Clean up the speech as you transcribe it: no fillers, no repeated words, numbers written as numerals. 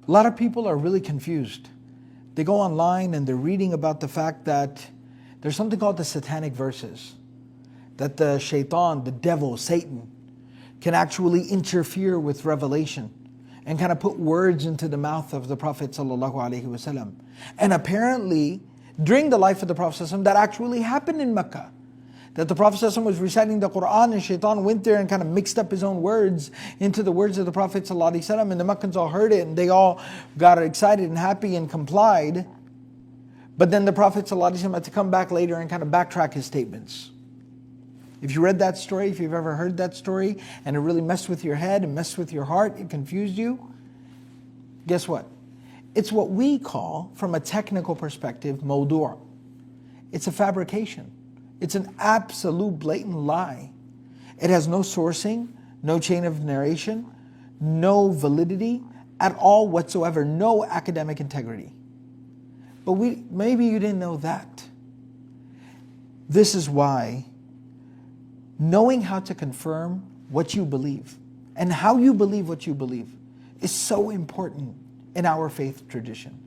A lot of people are really confused. They go online and they're reading about the fact that there's something called the Satanic verses. That the shaitan, the devil, Satan, can actually interfere with revelation and kind of put words into the mouth of the Prophet ﷺ. And apparently, during the life of the Prophet ﷺ, that actually happened in Mecca. That the Prophet ﷺ was reciting the Quran and shaitan went there and kind of mixed up his own words into the words of the Prophet ﷺ, and the Meccans all heard it and they all got excited and happy and complied. But then the Prophet ﷺ had to come back later and kind of backtrack his statements. If you read that story, if you've ever heard that story, and it really messed with your head and messed with your heart, it confused you, guess what? It's what we call, from a technical perspective, mawdu'. It's a fabrication. It's an absolute blatant lie. It has no sourcing, no chain of narration, no validity at all whatsoever, no academic integrity. But maybe you didn't know that. This is why knowing how to confirm what you believe and how you believe what you believe is so important in our faith tradition.